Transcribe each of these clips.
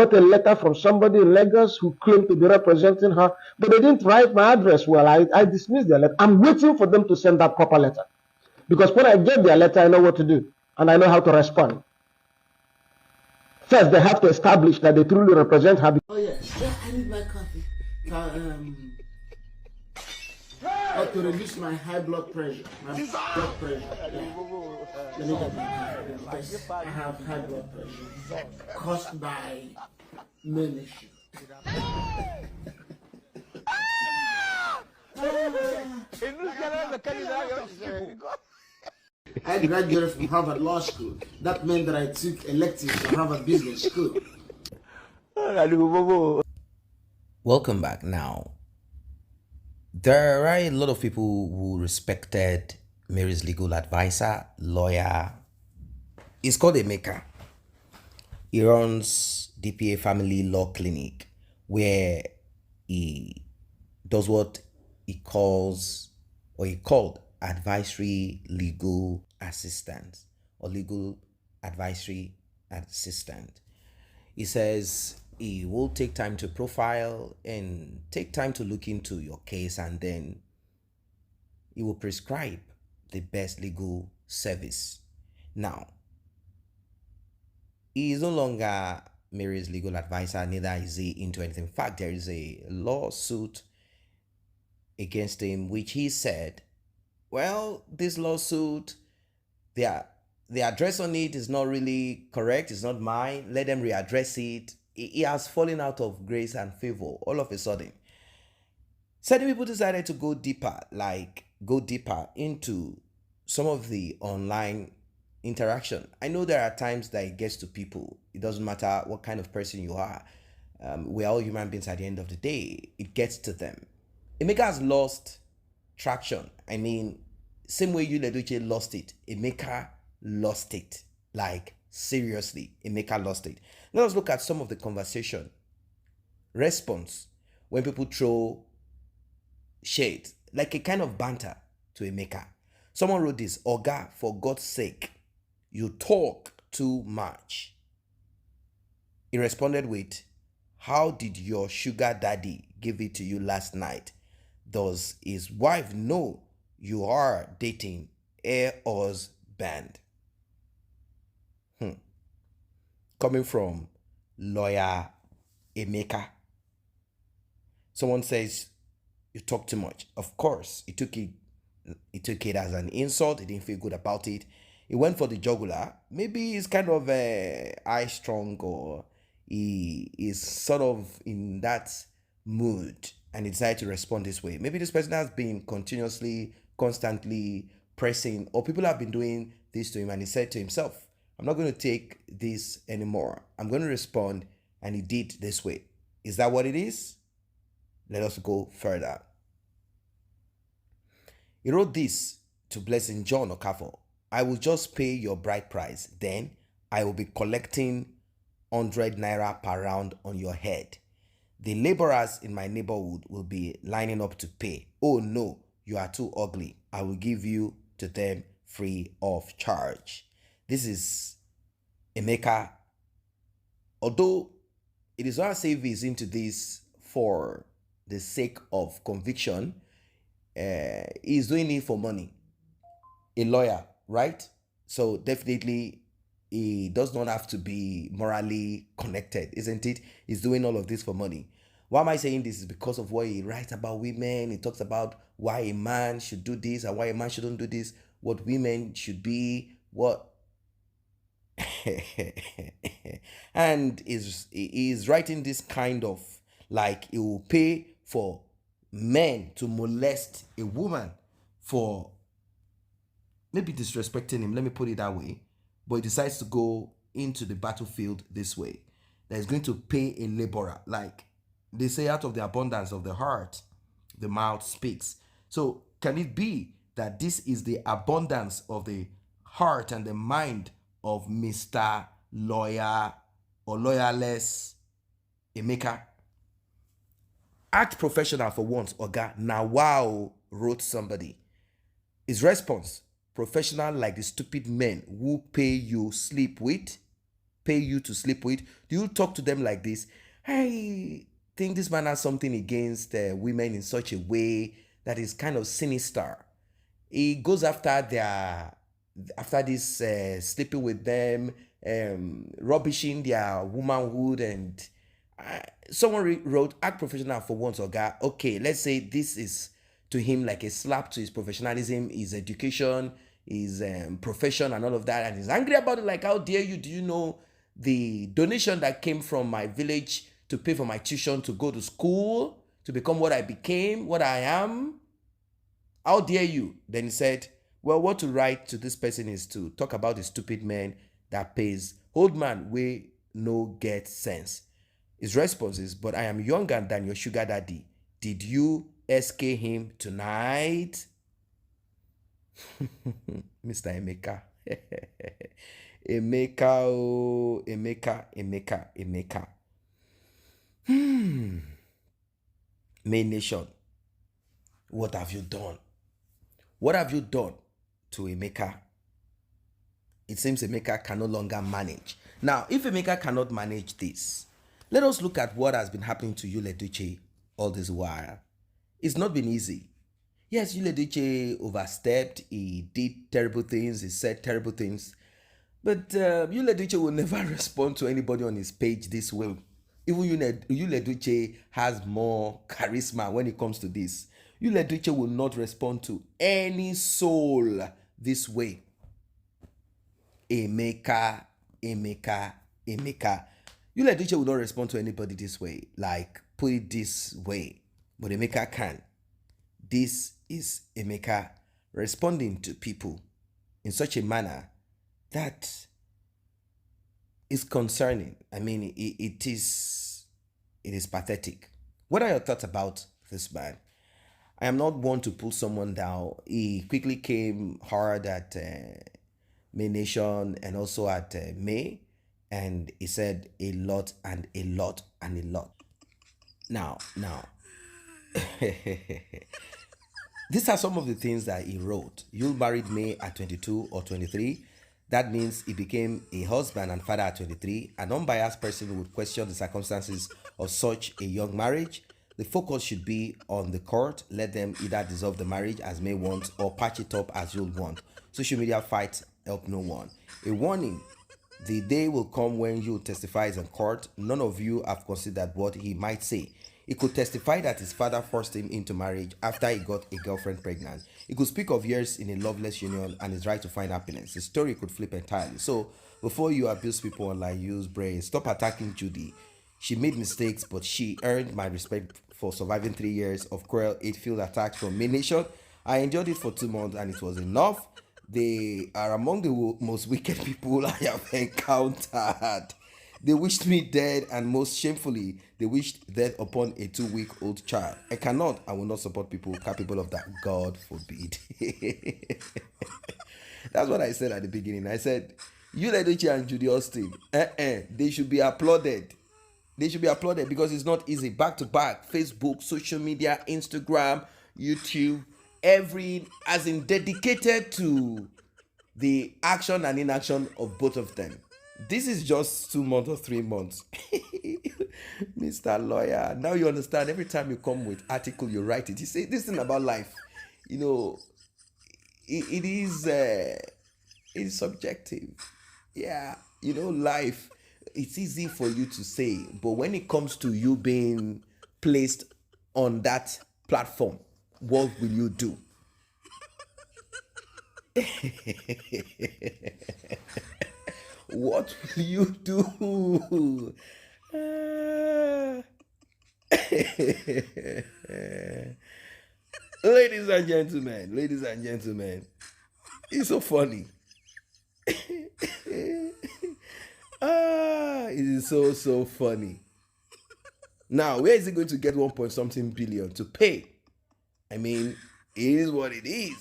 got a letter from somebody in Lagos who claimed to be representing her, but they didn't write my address well. I dismissed their letter. I'm waiting for them to send that proper letter. Because when I get their letter, I know what to do, and I know how to respond. First, they have to establish that they truly represent her. Oh yes, yeah, I need my coffee. To reduce my high blood pressure. My blood pressure. Yeah. Let me get my coffee because I have high blood pressure caused by ministry. I graduated from Harvard Law School. That meant that I took electives at Harvard Business School. Welcome back. Now, there are a lot of people who respected Mary's legal advisor, lawyer. He's called Emeka. He runs DPA Family Law Clinic, where he does what he calls, or he called, advisory legal assistant or legal advisory assistant. He says he will take time to profile and take time to look into your case, and then he will prescribe the best legal service. Now, he is no longer Mary's legal advisor, neither is he into anything. In fact, there is a lawsuit against him, which he said, well, this lawsuit, the address on it is not really correct. It's not mine. Let them readdress it. He has fallen out of grace and favor all of a sudden. Certain people decided to go deeper into some of the online interaction. I know there are times that it gets to people. It doesn't matter what kind of person you are. We're all human beings at the end of the day. It gets to them. Emeka has lost traction. I mean, same way you, Edochie, lost it. Emeka lost it. Like, seriously, Emeka lost it. Let us look at some of the conversation. Response when people throw shade, like a kind of banter to Emeka. Someone wrote this: Oga, for God's sake, you talk too much. He responded with, how did your sugar daddy give it to you last night? Does his wife know you are dating a husband? Coming from lawyer Emeka. Someone says, you talk too much. Of course, he took it as an insult. He didn't feel good about it. He went for the jugular. Maybe he's kind of high strong, or he is sort of in that mood and he decided to respond this way. Maybe this person has been constantly pressing, or people have been doing this to him, and he said to himself, I'm not going to take this anymore. I'm going to respond, and he did this way. Is that what it is? Let us go further. He wrote this to Blessing John Okafor. I will just pay your bride price. Then I will be collecting 100 naira per round on your head. The laborers in my neighborhood will be lining up to pay. Oh no, you are too ugly. I will give you to them free of charge. This is Emeka. Although it is not safe he's into this for the sake of conviction, he's doing it for money. A lawyer, right? So definitely he does not have to be morally connected, isn't it? He's doing all of this for money. Why am I saying this? Is because of what he writes about women. He talks about why a man should do this and why a man shouldn't do this, what women should be, what and is writing this kind of, like, he will pay for men to molest a woman for maybe disrespecting him, let me put it that way, but he decides to go into the battlefield this way, that he's going to pay a laborer. Like they say, out of the abundance of the heart the mouth speaks. So can it be that this is the abundance of the heart and the mind of Mr. Lawyer or lawyerless Emeka? Act professional for once, Oga. Now, wow, wrote somebody. His response: professional like the stupid men who pay you sleep with. pay you to sleep with? Do you talk to them like this? I think this man has something against women in such a way that is kind of sinister. He goes after this sleeping with them, rubbishing their womanhood, and someone wrote, act professional for once, Oga. Okay, let's say this is to him like a slap to his professionalism, his education, his profession, and all of that, and he's angry about it. Like, how dare you? Do you know the donation that came from my village to pay for my tuition to go to school, to become what I became, what I am? How dare you? Then he said, well, what to write to this person is to talk about the stupid man that pays. Old man, we no get sense. His response is, but I am younger than your sugar daddy. Did you SK him tonight? Mr. Emeka. Emeka, oh, Emeka. Main Nation, what have you done? What have you done to Emeka? It seems Emeka can no longer manage. Now, if Emeka cannot manage this, let us look at what has been happening to Edochie all this while. It's not been easy. Yes, Edochie overstepped. He did terrible things. He said terrible things. But Edochie will never respond to anybody on his page this way. Even Edochie has more charisma when it comes to this. Edochie will not respond to any soul this way. Emeka. Edochie will not respond to anybody this way. Like, put it this way. But Emeka can. This is Emeka responding to people in such a manner that is concerning. I mean, it is pathetic. What are your thoughts about this man? I am not one to pull someone down. He quickly came hard at May Nation and also at May, and he said a lot and a lot and a lot. Now, these are some of the things that he wrote. You married May at 22 or 23. That means he became a husband and father at 23. An unbiased person would question the circumstances of such a young marriage. The focus should be on the court. Let them either dissolve the marriage as May wants or patch it up as you'll want. Social media fights help no one. A warning: the day will come when you testify in court. None of you have considered what he might say. He could testify that his father forced him into marriage after he got a girlfriend pregnant. He could speak of years in a loveless union and his right to find happiness. The story could flip entirely. So, before you abuse people online, use brains. Stop attacking Judy. She made mistakes, but she earned my respect for surviving 3 years of cruel, hate-filled attacks from Main Nation. I endured it for 2 months and it was enough. They are among the most wicked people I have encountered. They wished me dead, and most shamefully, they wished death upon a 2-week-old child. I cannot and will not support people capable of that. God forbid. That's what I said at the beginning. I said, Edochie and Judy Austin, they should be applauded. They should be applauded because it's not easy. Back to back, Facebook, social media, Instagram, YouTube, dedicated to the action and inaction of both of them. This is just 2 months or 3 months. Mr. Lawyer, now you understand. Every time you come with article, you write it. You say this thing about life. You know, it is subjective. Yeah, you know, life. It's easy for you to say, but when it comes to you being placed on that platform, what will you do? What will you do? Ladies and gentlemen, it's so funny. It is so funny. Now, where is he going to get 1 point something billion to pay? I mean, it is what it is.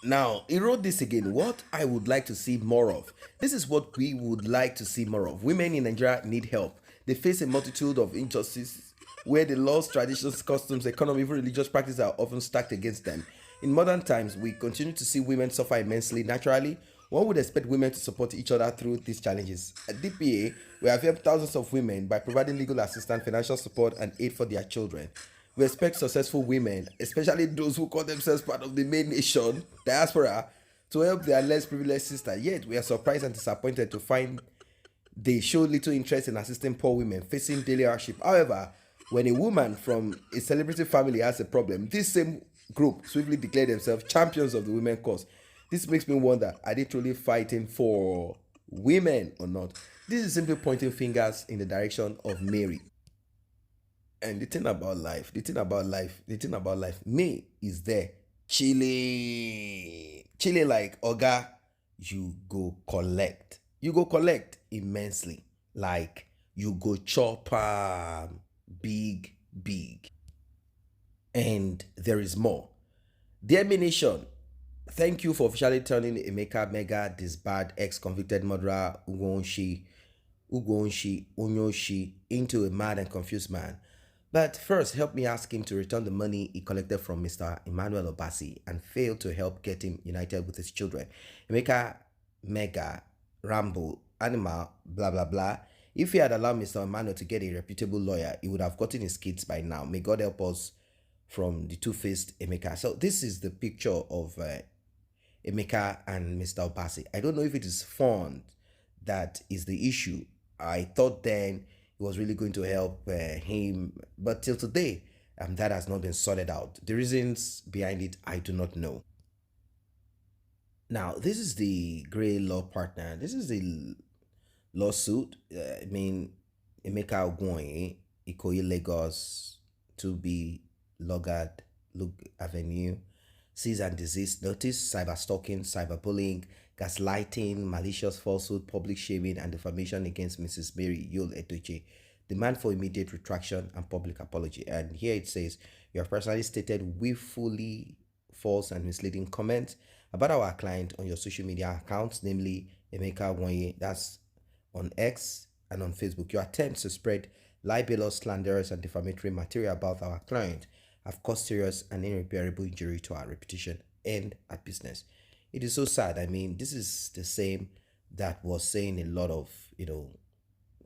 Now, he wrote this again. What I would like to see more of. This is what we would like to see more of. Women in Nigeria need help. They face a multitude of injustices where the laws, traditions, customs, economy, even religious practices are often stacked against them. In modern times, we continue to see women suffer immensely naturally One would expect women to support each other through these challenges. At DPA, we have helped thousands of women by providing legal assistance, financial support, and aid for their children. We expect successful women, especially those who call themselves part of the main nation, diaspora, to help their less privileged sister. Yet, we are surprised and disappointed to find they show little interest in assisting poor women facing daily hardship. However, when a woman from a celebrity family has a problem, this same group swiftly declare themselves champions of the women cause. This makes me wonder, are they truly fighting for women or not? This is simply pointing fingers in the direction of Mary. And the thing about life, me is there chilling like Oga. You go collect immensely, like you go chop big, and there is more. Dear Me Nation, thank you for officially turning Emeka Mega disbarred ex-convicted murderer Ugonshi Onyoshi into a mad and confused man. But first, help me ask him to return the money he collected from Mr. Emmanuel Obasi and failed to help get him united with his children. Emeka Mega Rambo Animal blah blah blah. If he had allowed Mr. Emmanuel to get a reputable lawyer, he would have gotten his kids by now. May God help us from the two-faced Emeka. So this is the picture of Emeka and Mr. Obasi. I don't know if it is fun that is the issue. I thought then it was really going to help him, but till today, that has not been sorted out. The reasons behind it, I do not know. Now, this is the Grey Law Partner. This is the lawsuit. Emeka Ogwonye, Ikoyi, Lagos, 2B, Logard, Luke Avenue, cease and desist notice, cyber stalking, cyberbullying, gaslighting, malicious falsehood, public shaming, and defamation against Mrs. Mary Yul Edochie. Demand for immediate retraction and public apology. And here it says, you have personally stated willfully false and misleading comments about our client on your social media accounts, namely Emeka Ogwonye, that's on X and on Facebook. Your attempts to spread libelous, slanderous, and defamatory material about our client have caused serious and irreparable injury to our reputation and our business. It is so sad. This is the same that was saying a lot of,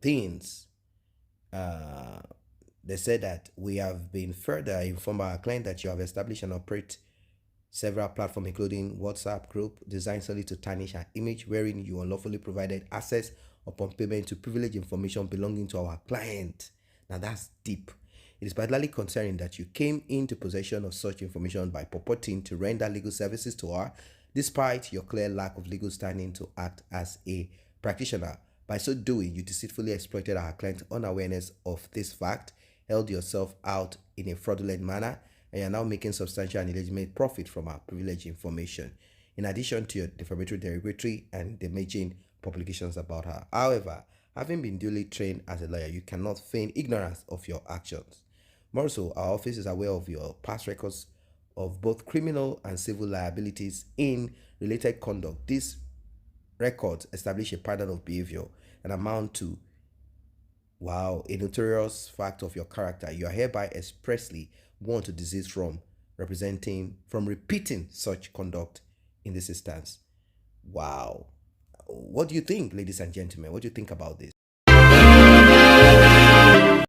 things. They said that we have been further informed by our client that you have established and operate several platforms, including WhatsApp group designed solely to tarnish our image, wherein you unlawfully provided access upon payment to privileged information belonging to our client. Now that's deep. It is particularly concerning that you came into possession of such information by purporting to render legal services to her, despite your clear lack of legal standing to act as a practitioner. By so doing, you deceitfully exploited our client's unawareness of this fact, held yourself out in a fraudulent manner, and you are now making substantial and illegitimate profit from our privileged information, in addition to your defamatory, derogatory, and damaging publications about her. However, having been duly trained as a lawyer, you cannot feign ignorance of your actions. More so, our office is aware of your past records of both criminal and civil liabilities in related conduct. These records establish a pattern of behavior and amount to, a notorious fact of your character. You are hereby expressly warned to desist from repeating such conduct in this instance. Wow. What do you think, ladies and gentlemen? What do you think about this?